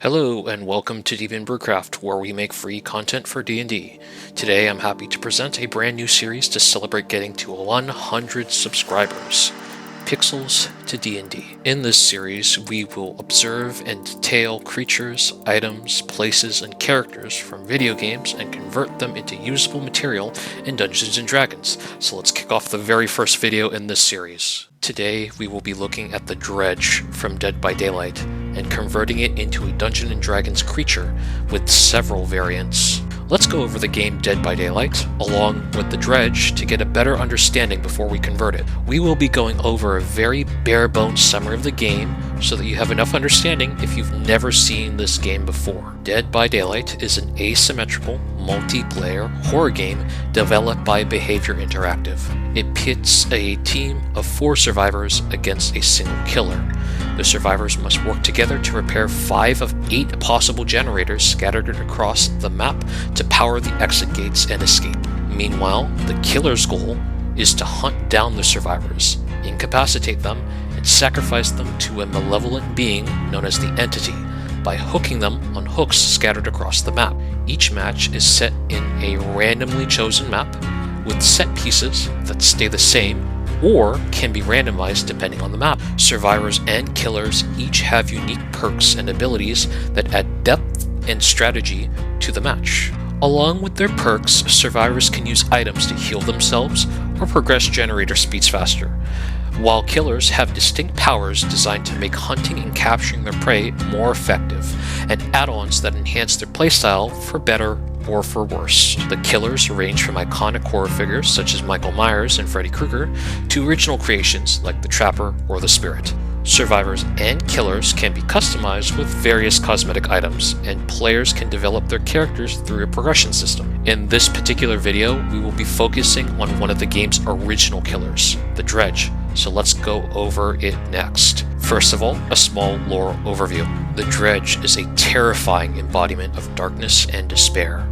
Hello and welcome to BrewCraft, where we make free content for D&D. Today I'm happy to present a brand new series to celebrate getting to 100 subscribers. Pixels to D&D. In this series, we will observe and detail creatures, items, places, and characters from video games and convert them into usable material in Dungeons & Dragons. So let's kick off the very first video in this series. Today, we will be looking at the Dredge from Dead by Daylight and converting it into a Dungeons & Dragons creature with several variants. Let's go over the game Dead by Daylight, along with the Dredge, to get a better understanding before we convert it. We will be going over a very bare-bones summary of the game, so that you have enough understanding if you've never seen this game before. Dead by Daylight is an asymmetrical, multiplayer horror game developed by Behavior Interactive. It pits a team of 4 survivors against a single killer. The survivors must work together to repair 5 of 8 possible generators scattered across the map to power the exit gates and escape. Meanwhile, the killer's goal is to hunt down the survivors, incapacitate them, and sacrifice them to a malevolent being known as the Entity by hooking them on hooks scattered across the map. Each match is set in a randomly chosen map with set pieces that stay the same or can be randomized depending on the map. Survivors and killers each have unique perks and abilities that add depth and strategy to the match. Along with their perks, survivors can use items to heal themselves or progress generator speeds faster, while killers have distinct powers designed to make hunting and capturing their prey more effective, and add-ons that enhance their playstyle for better or for worse. The killers range from iconic horror figures such as Michael Myers and Freddy Krueger to original creations like the Trapper or the Spirit. Survivors and killers can be customized with various cosmetic items, and players can develop their characters through a progression system. In this particular video, we will be focusing on one of the game's original killers, the Dredge, so let's go over it next. First of all, a small lore overview. The Dredge is a terrifying embodiment of darkness and despair,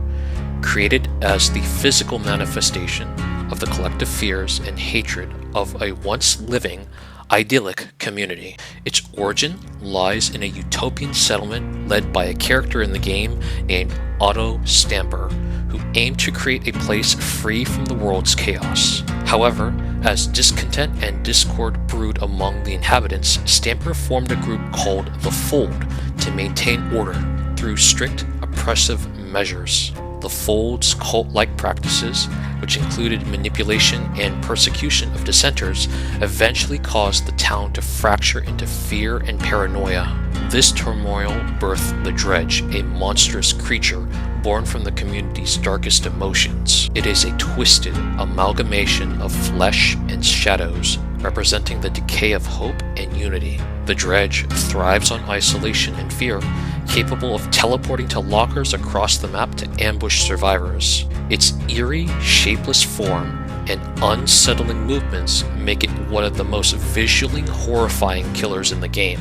created as the physical manifestation of the collective fears and hatred of a once living, idyllic community. Its origin lies in a utopian settlement led by a character in the game named Otto Stamper, who aimed to create a place free from the world's chaos. However, as discontent and discord brewed among the inhabitants, Stamper formed a group called the Fold to maintain order through strict, oppressive measures. The Fold's cult-like practices, which included manipulation and persecution of dissenters, eventually caused the town to fracture into fear and paranoia. This turmoil birthed the Dredge, a monstrous creature born from the community's darkest emotions. It is a twisted amalgamation of flesh and shadows, representing the decay of hope and unity. The Dredge thrives on isolation and fear, capable of teleporting to lockers across the map to ambush survivors. Its eerie, shapeless form and unsettling movements make it one of the most visually horrifying killers in the game,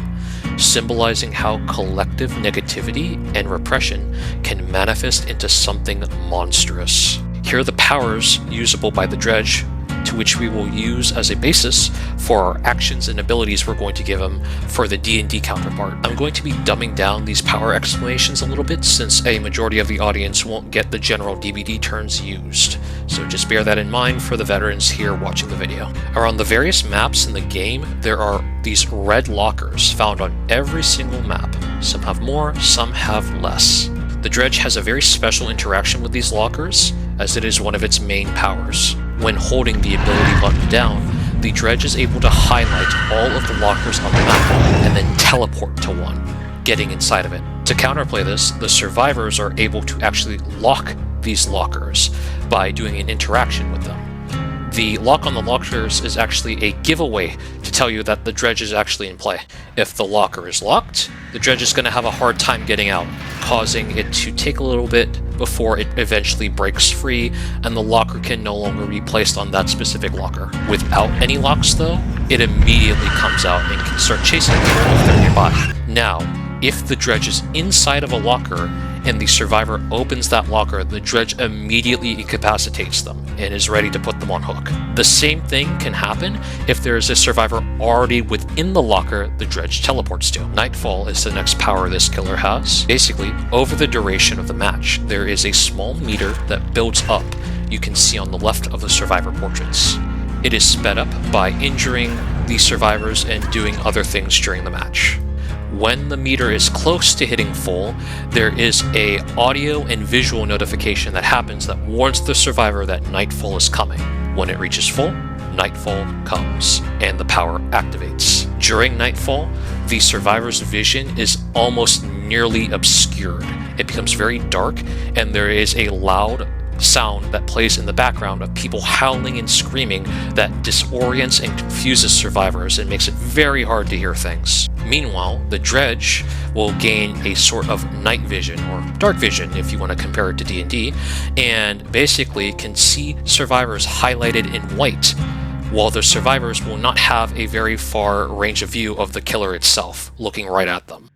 symbolizing how collective negativity and repression can manifest into something monstrous. Here are the powers usable by the Dredge, to which we will use as a basis for our actions and abilities we're going to give them for the D&D counterpart. I'm going to be dumbing down these power explanations a little bit since a majority of the audience won't get the general DBD terms used, so just bear that in mind for the veterans here watching the video. Around the various maps in the game, there are these red lockers found on every single map. Some have more, some have less. The Dredge has a very special interaction with these lockers, as it is one of its main powers. When holding the ability button down, the Dredge is able to highlight all of the lockers on the map and then teleport to one, getting inside of it. To counterplay this, the survivors are able to actually lock these lockers by doing an interaction with them. The lock on the lockers is actually a giveaway to tell you that the Dredge is actually in play. If the locker is locked, the Dredge is going to have a hard time getting out, causing it to take a little bit before it eventually breaks free and the locker can no longer be placed on that specific locker. Without any locks though, it immediately comes out and can start chasing people if they're nearby. Now, if the Dredge is inside of a locker and the survivor opens that locker, the Dredge immediately incapacitates them and is ready to put them on hook. The same thing can happen if there is a survivor already within the locker the Dredge teleports to. Nightfall is the next power this killer has. Basically, over the duration of the match, there is a small meter that builds up you can see on the left of the survivor portraits. It is sped up by injuring the survivors and doing other things during the match. When the meter is close to hitting full, there is a audio and visual notification that happens that warns the survivor that Nightfall is coming. When it reaches full, Nightfall comes, and the power activates. During Nightfall, the survivor's vision is almost nearly obscured. It becomes very dark, and there is a loud sound that plays in the background of people howling and screaming that disorients and confuses survivors and makes it very hard to hear things. Meanwhile, the Dredge will gain a sort of night vision, or dark vision if you want to compare it to D&D, and basically can see survivors highlighted in white, while the survivors will not have a very far range of view of the killer itself, looking right at them.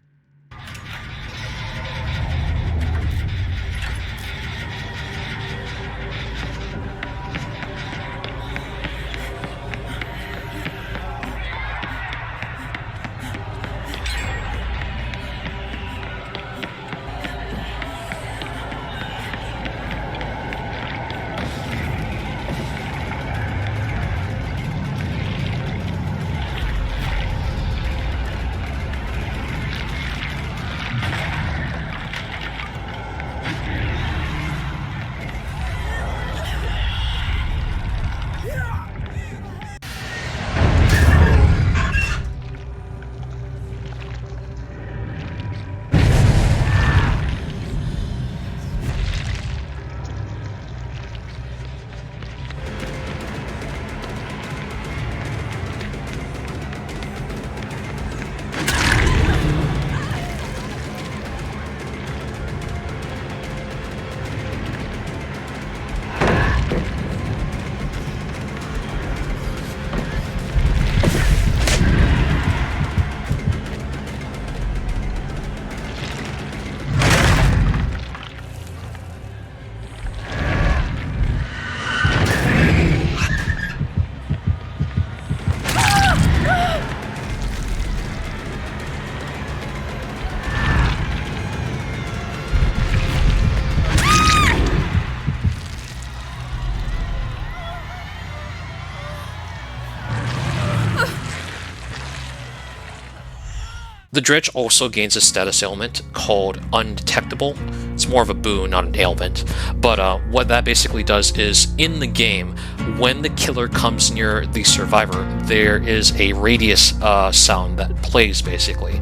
The Dredge also gains a status ailment called Undetectable. It's more of a boon, not an ailment. But what that basically does is, in the game, when the killer comes near the survivor, there is a radius sound that plays, basically,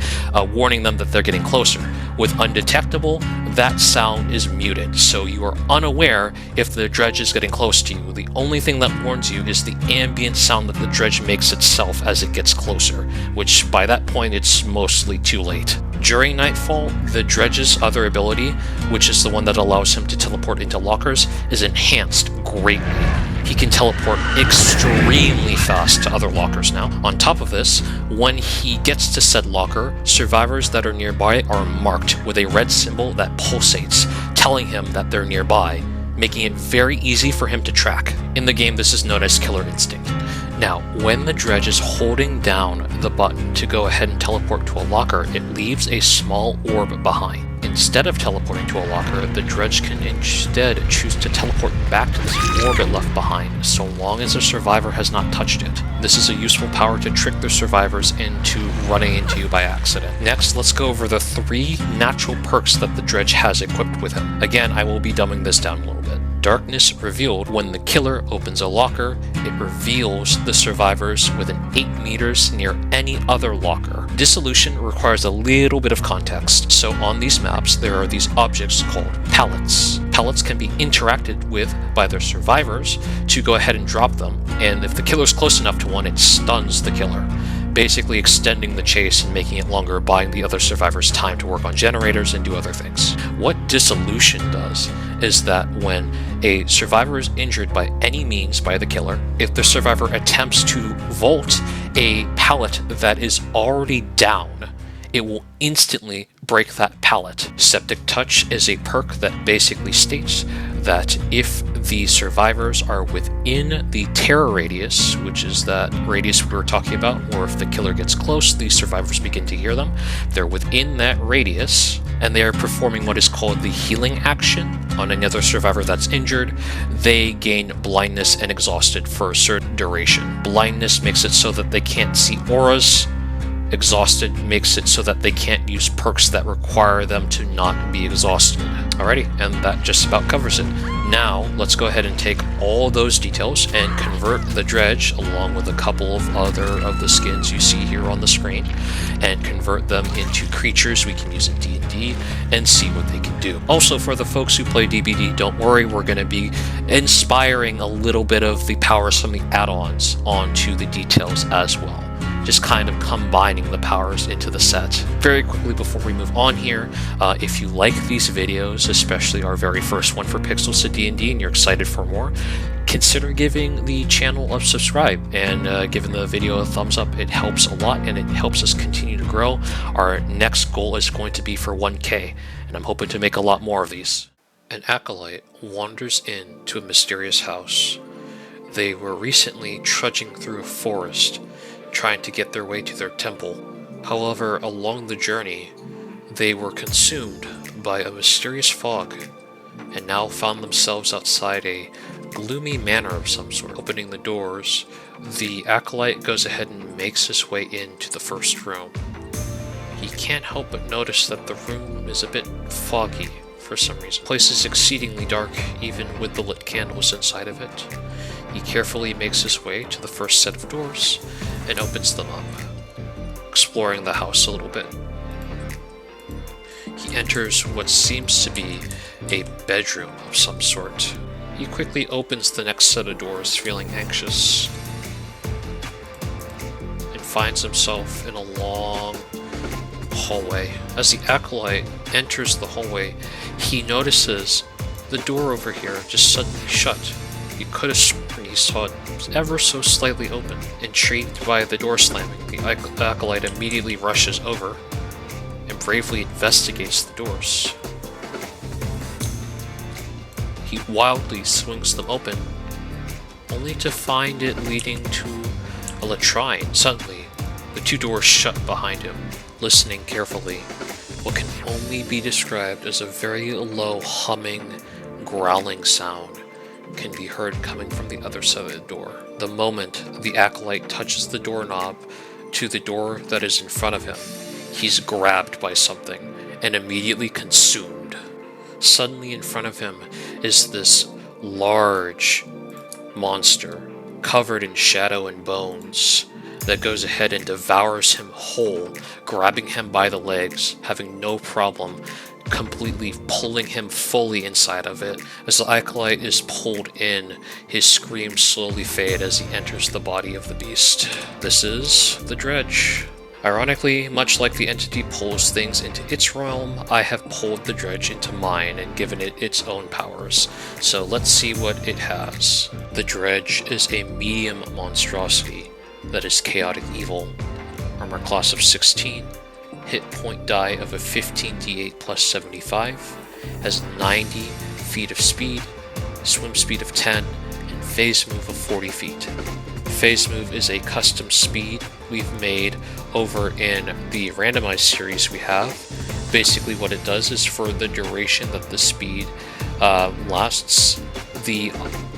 warning them that they're getting closer. With Undetectable, that sound is muted, so you are unaware if the Dredge is getting close to you. The only thing that warns you is the ambient sound that the Dredge makes itself as it gets closer, which by that point it's mostly too late. During Nightfall, the Dredge's other ability, which is the one that allows him to teleport into lockers, is enhanced greatly. He can teleport extremely fast to other lockers now. On top of this, when he gets to said locker, survivors that are nearby are marked with a red symbol that pulsates, telling him that they're nearby, making it very easy for him to track. In the game, this is known as Killer Instinct. Now, when the Dredge is holding down the button to go ahead and teleport to a locker, it leaves a small orb behind. Instead of teleporting to a locker, the Dredge can instead choose to teleport back to this orb it left behind, so long as the survivor has not touched it. This is a useful power to trick the survivors into running into you by accident. Next, let's go over the 3 natural perks that the Dredge has equipped with him. Again, I will be dumbing this down a little bit. Darkness Revealed. When the killer opens a locker, it reveals the survivors within 8 meters near any other locker. Dissolution requires a little bit of context, so on these maps there are these objects called pallets. Pallets can be interacted with by their survivors to go ahead and drop them, and if the killer's close enough to one, it stuns the killer, basically extending the chase and making it longer, buying the other survivors time to work on generators and do other things. What Dissolution does is that when a survivor is injured by any means by the killer, if the survivor attempts to vault a pallet that is already down, it will instantly break that pallet. Septic Touch is a perk that basically states that if the survivors are within the terror radius, which is that radius we were talking about, or if the killer gets close, the survivors begin to hear them. They're within that radius, and they are performing what is called the healing action on another survivor that's injured. They gain blindness and exhausted for a certain duration. Blindness makes it so that they can't see auras. Exhausted makes it so that they can't use perks that require them to not be exhausted. Alrighty, and that just about covers it. Now, let's go ahead and take all those details and convert the Dredge, along with a couple of other of the skins you see here on the screen, and convert them into creatures we can use in D&D and see what they can do. Also, for the folks who play DBD, don't worry, we're going to be inspiring a little bit of the powers from the add-ons onto the details as well. Just kind of combining the powers into the set. Very quickly before we move on here, if you like these videos, especially our very first one for Pixels to D&D, and you're excited for more, consider giving the channel a subscribe and giving the video a thumbs up. It helps a lot and it helps us continue to grow. Our next goal is going to be for 1K, and I'm hoping to make a lot more of these. An acolyte wanders into a mysterious house. They were recently trudging through a forest, trying to get their way to their temple. However, along the journey, they were consumed by a mysterious fog, and now found themselves outside a gloomy manor of some sort. Opening the doors, the acolyte goes ahead and makes his way into the first room. He can't help but notice that the room is a bit foggy for some reason. The place is exceedingly dark, even with the lit candles inside of it. He carefully makes his way to the first set of doors and opens them up, exploring the house a little bit. He enters what seems to be a bedroom of some sort. He quickly opens the next set of doors, feeling anxious, and finds himself in a long hallway. As the acolyte enters the hallway, he notices the door over here just suddenly shut. You could have sworn he saw it ever so slightly open. Intrigued by the door slamming, the acolyte immediately rushes over and bravely investigates the doors. He wildly swings them open, only to find it leading to a latrine. Suddenly, the two doors shut behind him. Listening carefully, what can only be described as a very low humming, growling sound can be heard coming from the other side of the door. The moment the acolyte touches the doorknob to the door that is in front of him, he's grabbed by something and immediately consumed. Suddenly in front of him is this large monster covered in shadow and bones that goes ahead and devours him whole, grabbing him by the legs, having no problem completely pulling him fully inside of it. As the acolyte is pulled in, his screams slowly fade as he enters the body of the beast. This is the Dredge. Ironically, much like the entity pulls things into its realm, I have pulled the Dredge into mine and given it its own powers. So let's see what it has. The Dredge is a medium monstrosity that is chaotic evil. Armor class of 16. Hit point die of a 15d8 plus 75, has 90 feet of speed, swim speed of 10, and phase move of 40 feet. Phase move is a custom speed we've made over in the randomized series we have. Basically what it does is for the duration that the speed lasts, the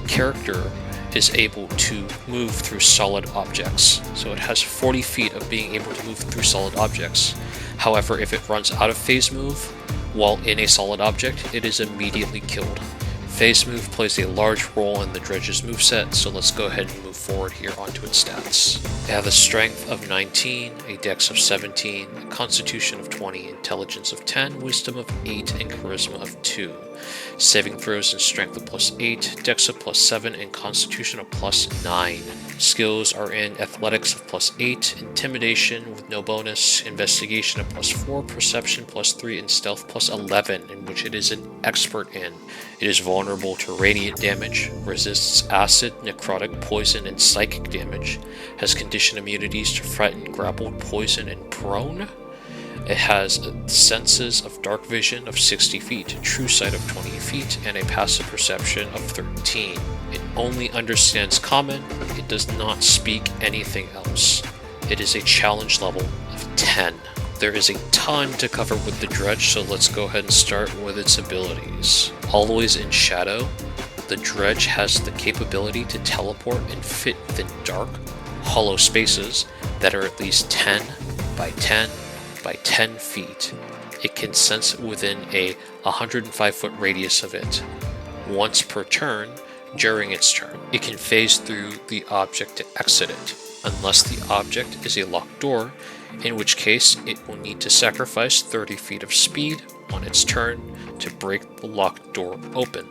character is able to move through solid objects. So it has 40 feet of being able to move through solid objects. However, if it runs out of phase move while in a solid object, it is immediately killed. Phase move plays a large role in the Dredge's moveset, so let's go ahead and move forward here onto its stats. They have a strength of 19, a dex of 17, a constitution of 20, intelligence of 10, wisdom of 8, and charisma of 2. Saving throws and strength of plus 8, dex of plus 7, and constitution of plus 9. Skills are in athletics of plus 8, intimidation with no bonus, investigation of plus 4, perception plus 3, and stealth plus 11, in which it is an expert in. It is vulnerable to radiant damage, resists acid, necrotic, poison, and psychic damage, has condition immunities to frightened, grappled, poison, and prone, It has senses of dark vision of 60 feet, true sight of 20 feet, and a passive perception of 13. It only understands common. It does not speak anything else. It is a challenge level of 10. There is a ton to cover with the Dredge, so let's go ahead and start with its abilities. Always in shadow, the Dredge has the capability to teleport and fit within dark, hollow spaces that are at least 10 by 10 by 10 feet. It can sense within a 105-foot radius of it. Once per turn, during its turn, it can phase through the object to exit it, unless the object is a locked door, in which case it will need to sacrifice 30 feet of speed on its turn to break the locked door open.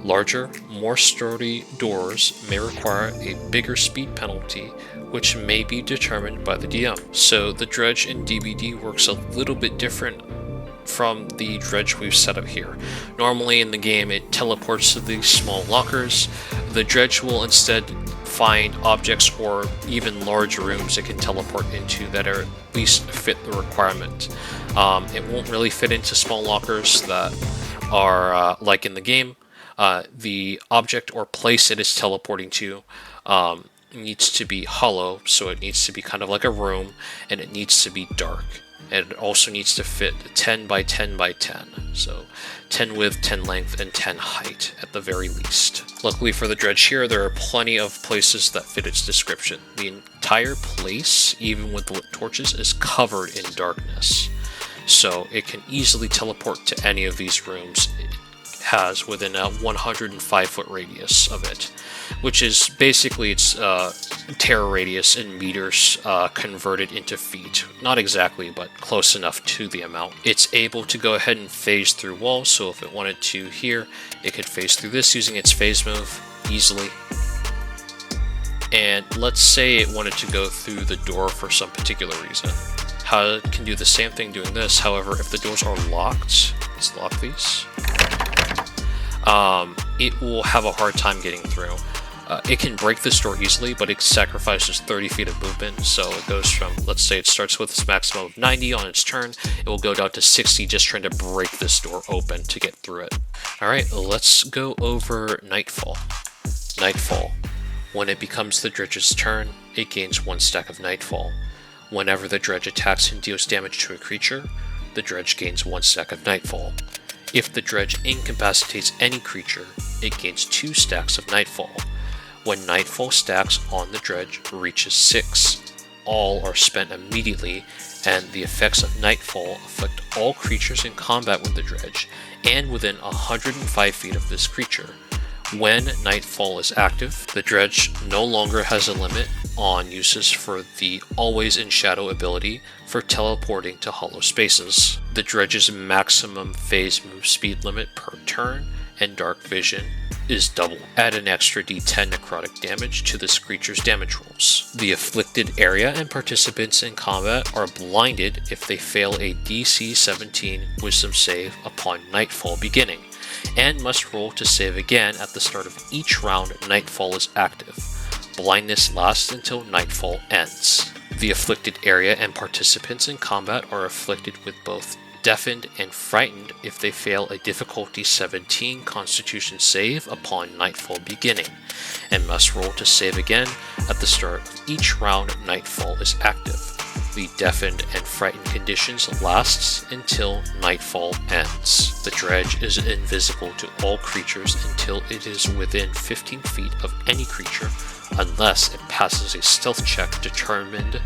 Larger, more sturdy doors may require a bigger speed penalty, which may be determined by the DM. So the Dredge in DBD works a little bit different from the Dredge we've set up here. Normally in the game it teleports to these small lockers. The Dredge will instead find objects or even large rooms it can teleport into that are at least fit the requirement. It won't really fit into small lockers that are like in the game. The object or place it is teleporting to needs to be hollow, so it needs to be kind of like a room, and it needs to be dark. And it also needs to fit 10 by 10 by 10, so 10 width, 10 length, and 10 height at the very least. Luckily for the Dredge here, there are plenty of places that fit its description. The entire place, even with lit torches, is covered in darkness, so it can easily teleport to any of these rooms it has within a 105-foot radius of it, which is basically its terror radius in meters converted into feet. Not exactly, but close enough to the amount. It's able to go ahead and phase through walls, so if it wanted to here, it could phase through this using its phase move easily. And let's say it wanted to go through the door for some particular reason. It can do the same thing doing this. However, if the doors are locked, let's lock these. It will have a hard time getting through. It can break this door easily, but it sacrifices 30 feet of movement, so it goes from, let's say it starts with its maximum of 90 on its turn, it will go down to 60 just trying to break this door open to get through it. Alright, let's go over Nightfall. Nightfall. When it becomes the Dredge's turn, it gains 1 stack of Nightfall. Whenever the Dredge attacks and deals damage to a creature, the Dredge gains 1 stack of Nightfall. If the Dredge incapacitates any creature, it gains 2 stacks of Nightfall. When Nightfall stacks on the Dredge reaches 6, all are spent immediately, and the effects of Nightfall affect all creatures in combat with the Dredge, and within 105 feet of this creature. When Nightfall is active, the Dredge no longer has a limit on uses for the Always in Shadow ability for teleporting to hollow spaces. The Dredge's maximum phase move speed limit per turn and dark vision is double. Add an extra d10 necrotic damage to this creature's damage rolls. The afflicted area and participants in combat are blinded if they fail a DC 17 wisdom save upon Nightfall beginning, and must roll to save again at the start of each round Nightfall is active. Blindness lasts until Nightfall ends. The afflicted area and participants in combat are afflicted with both deafened and frightened if they fail a difficulty 17 Constitution save upon Nightfall beginning, and must roll to save again at the start of each round Nightfall is active. The deafened and frightened conditions lasts until Nightfall ends. The Dredge is invisible to all creatures until it is within 15 feet of any creature, unless it passes a stealth check determined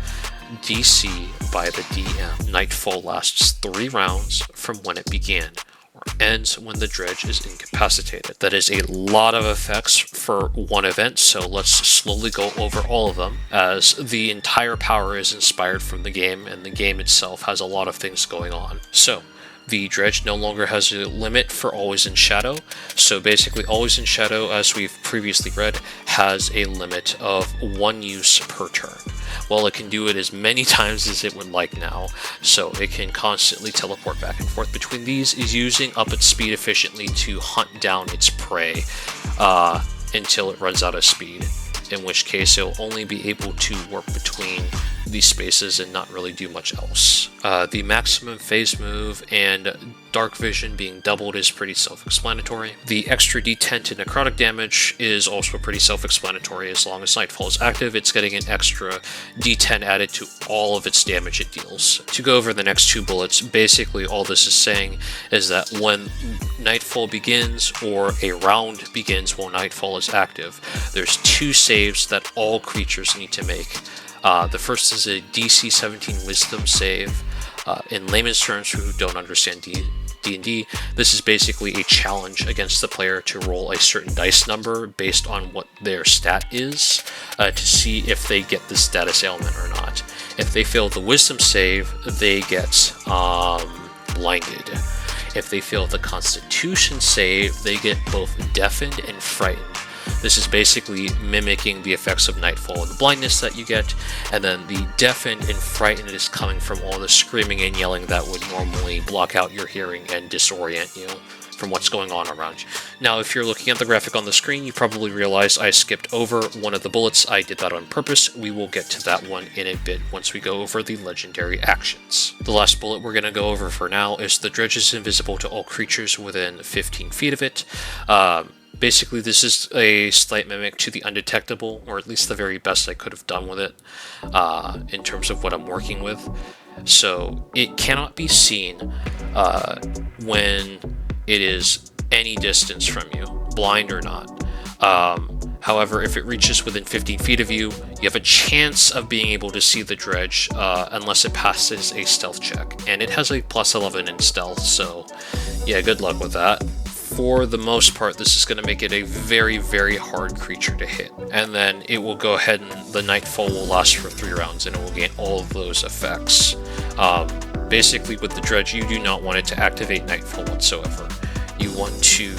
DC by the DM. Nightfall lasts 3 rounds from when it began, or ends when the Dredge is incapacitated. That is a lot of effects for one event, so let's slowly go over all of them, as the entire power is inspired from the game, and the game itself has a lot of things going on. So, the Dredge no longer has a limit for Always in Shadow, so basically Always in Shadow, as we've previously read, has a limit of 1 use per turn. Well, it can do it as many times as it would like now, so it can constantly teleport back and forth between these, is using up its speed efficiently to hunt down its prey until it runs out of speed, in which case it will only be able to warp between these spaces and not really do much else. The maximum phase move and dark vision being doubled is pretty self-explanatory. The extra d10 to necrotic damage is also pretty self-explanatory. As long as Nightfall is active, it's getting an extra d10 added to all of its damage it deals. To go over the next two bullets, basically all this is saying is that when Nightfall begins, or a round begins while Nightfall is active, there's two saves that all creatures need to make. The first is a DC 17 Wisdom save. In layman's terms, who don't understand D&D, this is basically a challenge against the player to roll a certain dice number based on what their stat is, to see if they get the status ailment or not. If they fail the Wisdom save, they get blinded. If they fail the Constitution save, they get both deafened and frightened. This is basically mimicking the effects of Nightfall and the blindness that you get, and then the deafened and frightened is coming from all the screaming and yelling that would normally block out your hearing and disorient you from what's going on around you. Now, if you're looking at the graphic on the screen, you probably realize I skipped over one of the bullets. I did that on purpose. We will get to that one in a bit once we go over the legendary actions. The last bullet we're going to go over for now is the Dredge is invisible to all creatures within 15 feet of it. Basically, this is a slight mimic to the undetectable, or at least the very best I could have done with it in terms of what I'm working with. So it cannot be seen when it is any distance from you, blind or not. However, if it reaches within 15 feet of you, you have a chance of being able to see the Dredge unless it passes a stealth check. And it has a +11 in stealth, so yeah, good luck with that. For the most part, this is going to make it a very, very hard creature to hit. And then it will go ahead and the Nightfall will last for 3 rounds and it will gain all of those effects. Basically, with the Dredge, you do not want it to activate Nightfall whatsoever. You want to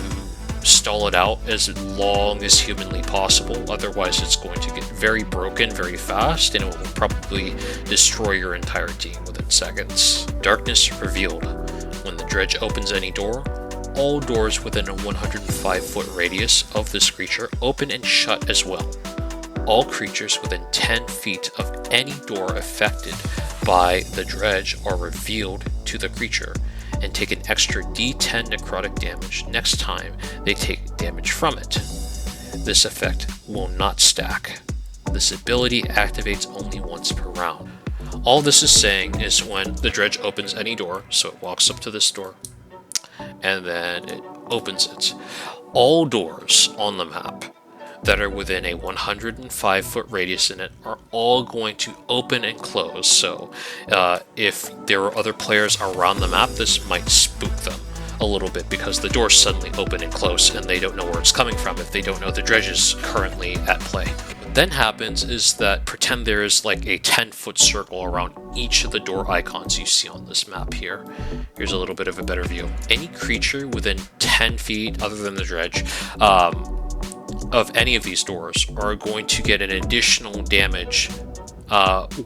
stall it out as long as humanly possible, otherwise it's going to get very broken very fast and it will probably destroy your entire team within seconds. Darkness revealed. When the Dredge opens any door, all doors within a 105-foot radius of this creature open and shut as well. All creatures within 10 feet of any door affected by the Dredge are revealed to the creature and take an extra d10 necrotic damage next time they take damage from it. This effect will not stack. This ability activates only once per round. All this is saying is when the Dredge opens any door, so it walks up to this door, and then it opens it. All doors on the map that are within a 105-foot radius in it are all going to open and close. So if there are other players around the map, this might spook them a little bit because the doors suddenly open and close and they don't know where it's coming from if they don't know the Dredge is currently at play. What then happens is that pretend there is like a 10-foot circle around each of the door icons you see on this map here. Here's a little bit of a better view. Any creature within 10 feet, other than the Dredge, of any of these doors are going to get an additional damage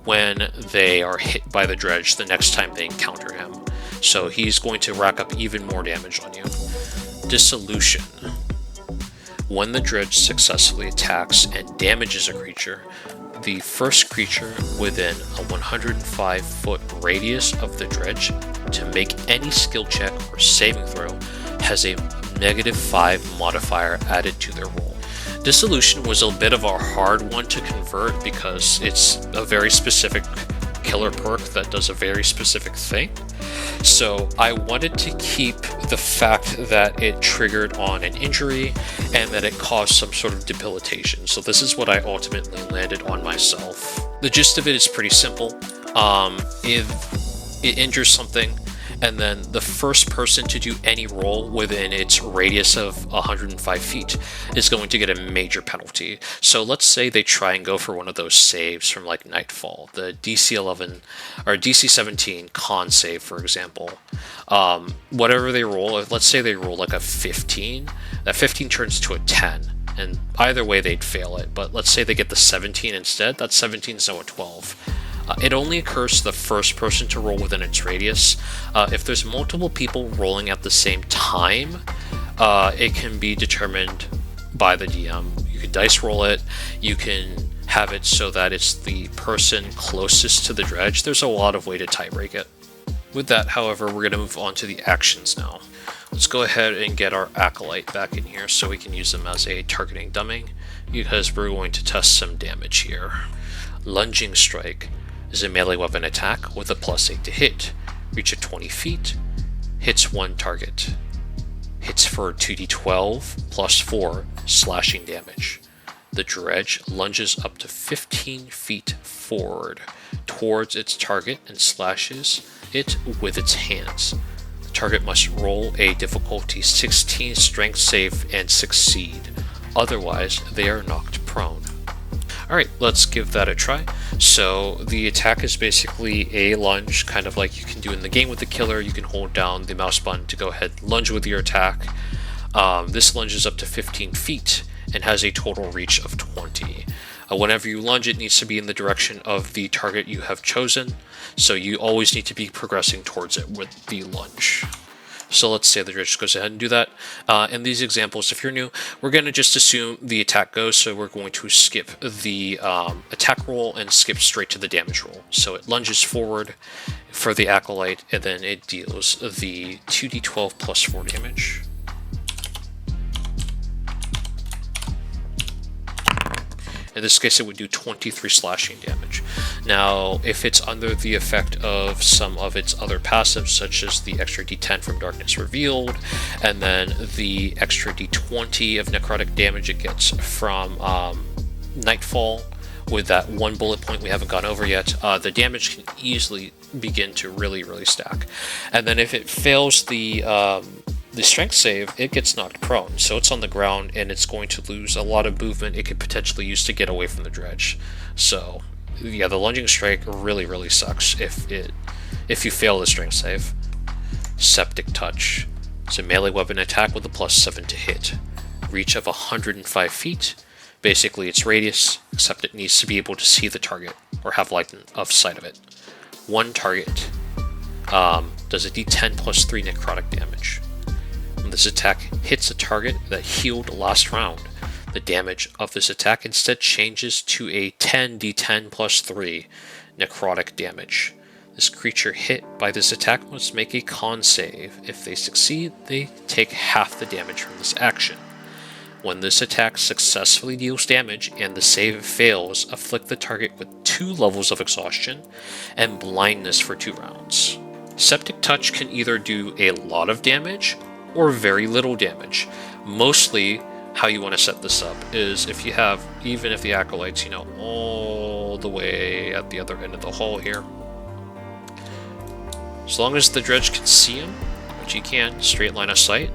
when they are hit by the Dredge the next time they encounter him. So he's going to rack up even more damage on you. Dissolution. When the Dredge successfully attacks and damages a creature, the first creature within a 105-foot radius of the Dredge to make any skill check or saving throw has a -5 modifier added to their roll. Dissolution was a bit of a hard one to convert because it's a very specific killer perk that does a very specific thing. So I wanted to keep the fact that it triggered on an injury and that it caused some sort of debilitation. So this is what I ultimately landed on myself. The gist of it is pretty simple. If it injures something, and then the first person to do any roll within its radius of 105 feet is going to get a major penalty. So let's say they try and go for one of those saves from like Nightfall, the DC 11 or DC 17 con save, for example. Whatever they roll, let's say they roll like a 15, that 15 turns to a 10. And either way they'd fail it, but let's say they get the 17 instead, that 17 is now a 12. It only occurs to the first person to roll within its radius. If there's multiple people rolling at the same time, it can be determined by the DM. You can dice roll it, you can have it so that it's the person closest to the dredge, there's a lot of way to tie break it. With that, however, we're going to move on to the actions now. Let's go ahead and get our Acolyte back in here so we can use them as a targeting dumbing, because we're going to test some damage here. Lunging Strike is a melee weapon attack with a +8 to hit, reach at 20 feet, hits one target, hits for 2d12 +4 slashing damage. The Dredge lunges up to 15 feet forward towards its target and slashes it with its hands. The target must roll a difficulty 16 strength save and succeed, otherwise they are knocked prone. Alright, let's give that a try. So the attack is basically a lunge, kind of like you can do in the game with the killer. You can hold down the mouse button to go ahead and lunge with your attack. This lunges up to 15 feet and has a total reach of 20. Whenever you lunge, it needs to be in the direction of the target you have chosen, so you always need to be progressing towards it with the lunge. So let's say the Dredge goes ahead and do that. In these examples, if you're new, we're going to just assume the attack goes, so we're going to skip the attack roll and skip straight to the damage roll. So it lunges forward for the Acolyte, and then it deals the 2d12 +4 damage. In this case, it would do 23 slashing damage. Now, if it's under the effect of some of its other passives, such as the extra d10 from Darkness Revealed, and then the extra d20 of necrotic damage it gets from Nightfall, with that one bullet point we haven't gone over yet, the damage can easily begin to really stack. And then if it fails the strength save, it gets knocked prone, so it's on the ground and it's going to lose a lot of movement it could potentially use to get away from the Dredge. So yeah, the lunging strike really sucks if you fail the strength save. Septic Touch. It's a melee weapon attack with a +7 to hit. Reach of 105 feet. Basically its radius, except it needs to be able to see the target or have line of sight of it. One target. Does a d10 +3 necrotic damage. When this attack hits a target that healed last round, the damage of this attack instead changes to a 10d10 +3 necrotic damage. This creature hit by this attack must make a con save. If they succeed, they take half the damage from this action. When this attack successfully deals damage and the save fails, afflict the target with 2 levels of exhaustion and blindness for 2 rounds. Septic Touch can either do a lot of damage or very little damage. Mostly how you want to set this up is if you have, even if the Acolyte's, all the way at the other end of the hall here, as long as the Dredge can see him, which he can, straight line of sight,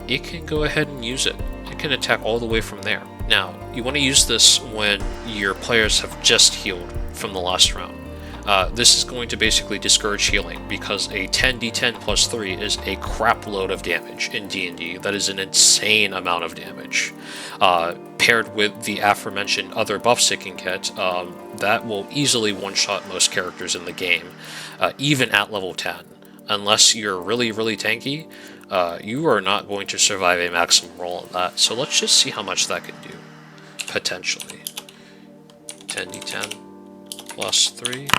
it can go ahead and use it. It can attack all the way from there. Now, you want to use this when your players have just healed from the last round. This is going to basically discourage healing, because a 10d10 +3 is a crap load of damage in D&D. That is an insane amount of damage. Paired with the aforementioned other buffs it can get, that will easily one-shot most characters in the game, even at level 10. Unless you're really tanky, you are not going to survive a maximum roll on that. So let's just see how much that could do, potentially. 10d10 +3.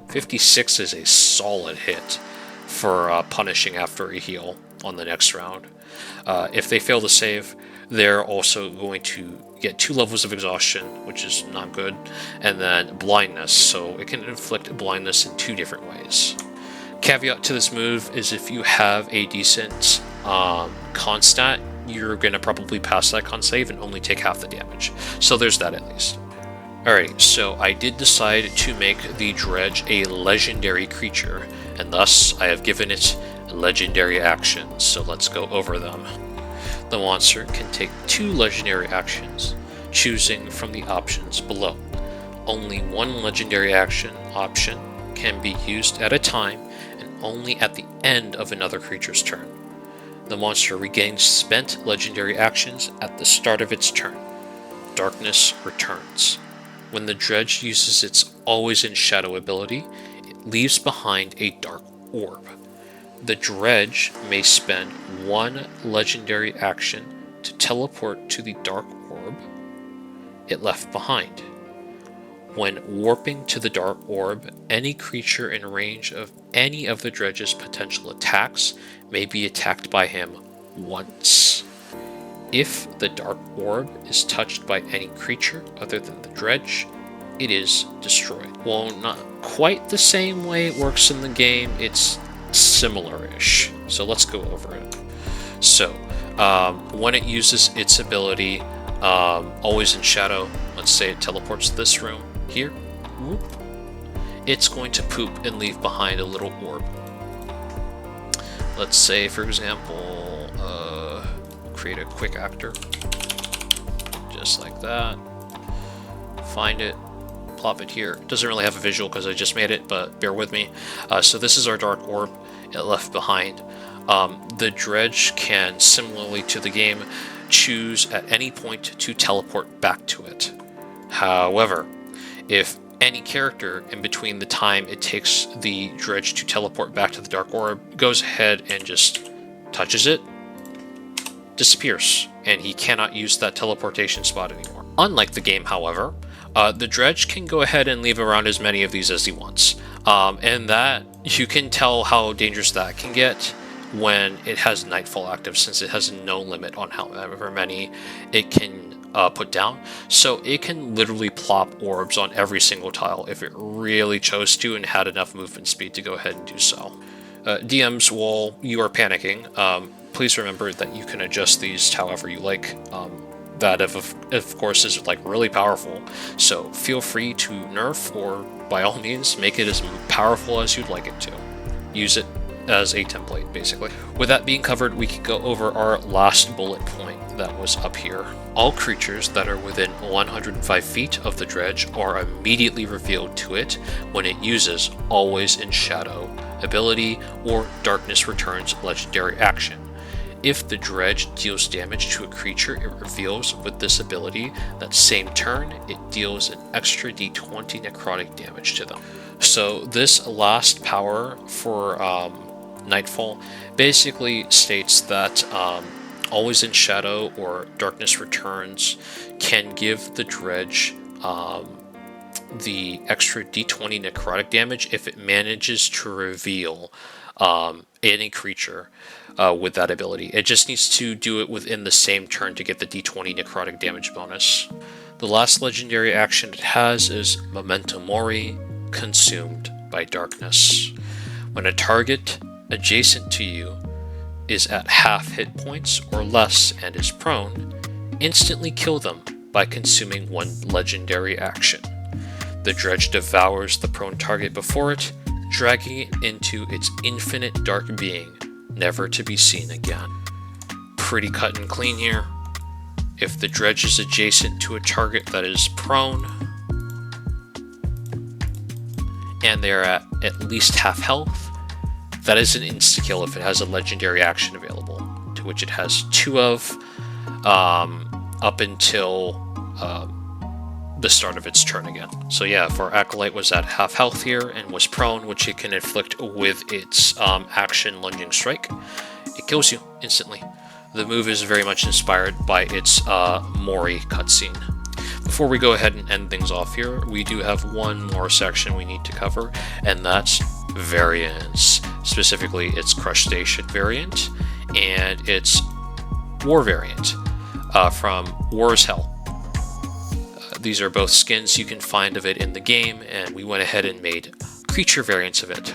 56 is a solid hit for punishing after a heal on the next round. If they fail to save, they're also going to get 2 levels of exhaustion, which is not good, and then blindness, so it can inflict blindness in 2 different ways. Caveat to this move is if you have a decent con stat, you're going to probably pass that con save and only take half the damage. So there's that at least. Alright, so I did decide to make the Dredge a legendary creature, and thus I have given it legendary actions, so let's go over them. The monster can take 2 legendary actions, choosing from the options below. Only 1 legendary action option can be used at a time, and only at the end of another creature's turn. The monster regains spent legendary actions at the start of its turn. Darkness returns. When the Dredge uses its Always in Shadow ability, it leaves behind a dark orb. The Dredge may spend 1 legendary action to teleport to the dark orb, it left behind. When warping to the dark orb, any creature in range of any of the Dredge's potential attacks may be attacked by him once. If the dark orb is touched by any creature other than the Dredge, it is destroyed. Well, not quite the same way it works in the game, it's similar-ish. So let's go over it. So, when it uses its ability, Always in Shadow, let's say it teleports to this room, here, whoop, it's going to poop and leave behind a little orb. Let's say, for example, create a quick actor, just like that, find it, plop it here. It doesn't really have a visual because I just made it, but bear with me. So this is our dark orb it left behind. The Dredge can, similarly to the game, choose at any point to teleport back to it. However, if any character in between the time it takes the Dredge to teleport back to the dark orb goes ahead and just touches it, disappears, and he cannot use that teleportation spot anymore. Unlike the game, however, the Dredge can go ahead and leave around as many of these as he wants. And that, you can tell how dangerous that can get when it has Nightfall active, since it has no limit on however many it can put down. So it can literally plop orbs on every single tile if it really chose to and had enough movement speed to go ahead and do so. DMs, while you are panicking, please remember that you can adjust these however you like. That of course is like really powerful, so feel free to nerf or by all means make it as powerful as you'd like it to. Use it as a template, basically. With that being covered, we can go over our last bullet point that was up here. All creatures that are within 105 feet of the Dredge are immediately revealed to it when it uses Always in Shadow ability or Darkness Returns legendary action. If the Dredge deals damage to a creature it reveals with this ability, that same turn, it deals an extra d20 necrotic damage to them. So this last power for Nightfall basically states that Always in Shadow or Darkness Returns can give the Dredge the extra d20 necrotic damage if it manages to reveal any creature with that ability. It just needs to do it within the same turn to get the d20 necrotic damage bonus. The last legendary action it has is Memento Mori, Consumed by Darkness. When a target adjacent to you is at half hit points or less and is prone, instantly kill them by consuming one legendary action. The Dredge devours the prone target before it, dragging it into its infinite dark being, never to be seen again. Pretty cut and clean here. If the Dredge is adjacent to a target that is prone, and they're at least half health, that is an insta-kill if it has a legendary action available, to which it has 2 of, up until the start of its turn again. So yeah, if our Acolyte was at half health here and was prone, which it can inflict with its action Lunging Strike, it kills you instantly. The move is very much inspired by its Mori cutscene. Before we go ahead and end things off here, we do have one more section we need to cover, and that's variants. Specifically, its Crustacean variant and its War variant from War is Hell. These are both skins you can find of it in the game, and we went ahead and made creature variants of it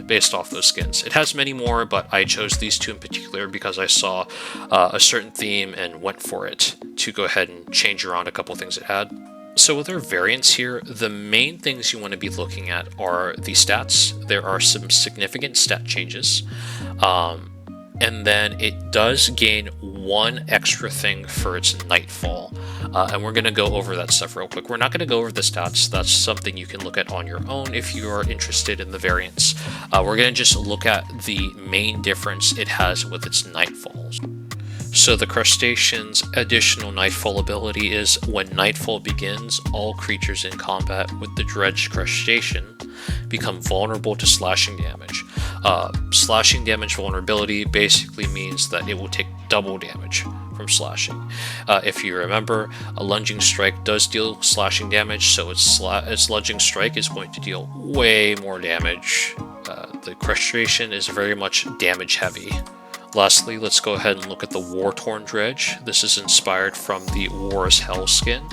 based off those skins. It has many more, but I chose these 2 in particular because I saw a certain theme and went for it to go ahead and change around a couple things it had. So with our variants here, the main things you want to be looking at are the stats. There are some significant stat changes. And then it does gain 1 extra thing for its Nightfall. And we're going to go over that stuff real quick. We're not going to go over the stats. That's something you can look at on your own if you are interested in the variants. We're going to just look at the main difference it has with its Nightfalls. So the Crustacean's additional Nightfall ability is when Nightfall begins, all creatures in combat with the Dredge Crustacean become vulnerable to slashing damage. Slashing damage vulnerability basically means that it will take double damage from slashing. If you remember, a lunging strike does deal slashing damage, so its lunging strike is going to deal way more damage. The Crustration is very much damage heavy. Lastly, let's go ahead and look at the War-Torn Dredge. This is inspired from the War is Hell skin.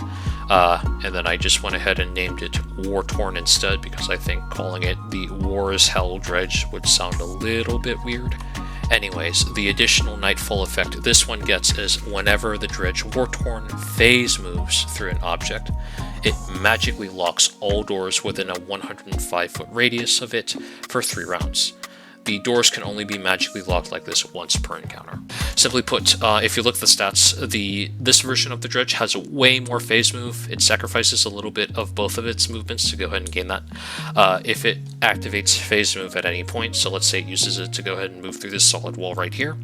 And then I just went ahead and named it War-Torn instead, because I think calling it the War is Hell Dredge would sound a little bit weird. Anyways, the additional Nightfall effect this one gets is whenever the Dredge War-Torn phase moves through an object, it magically locks all doors within a 105-foot radius of it for 3 rounds. The doors can only be magically locked like this once per encounter. Simply put, if you look at the stats, this version of the Dredge has a way more phase move. It sacrifices a little bit of both of its movements to go ahead and gain that. If it activates phase move at any point, so let's say it uses it to go ahead and move through this solid wall right here,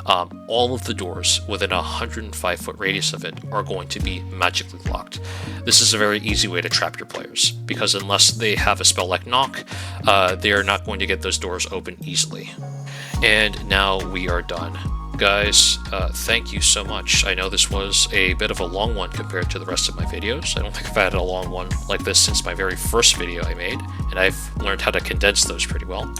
all of the doors within a 105-foot radius of it are going to be magically locked. This is a very easy way to trap your players, because unless they have a spell like Knock, they are not going to get those doors open easily. And now we are done. Guys, thank you so much. I know this was a bit of a long one compared to the rest of my videos. I don't think I've had a long one like this since my very first video I made, and I've learned how to condense those pretty well.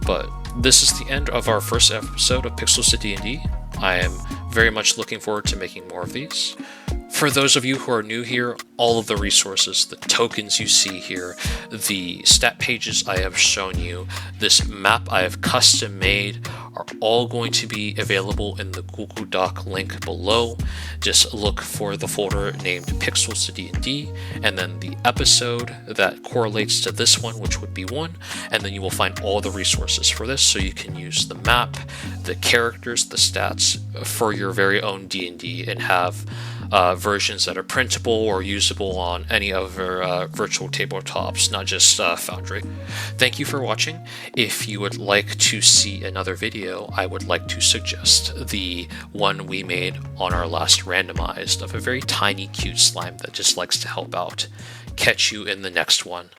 But this is the end of our first episode of Pixels to D&D. I am very much looking forward to making more of these. For those of you who are new here, all of the resources, the tokens you see here, the stat pages I have shown you, this map I have custom made, are all going to be available in the Google Doc link below. Just look for the folder named Pixels to D&D, and then the episode that correlates to this one, which would be 1, and then you will find all the resources for this, so you can use the map, the characters, the stats for your very own D&D, and have versions that are printable or usable on any other virtual tabletops, not just Foundry. Thank you for watching. If you would like to see another video, I would like to suggest the one we made on our last randomized of a very tiny, cute slime that just likes to help out. Catch you in the next one.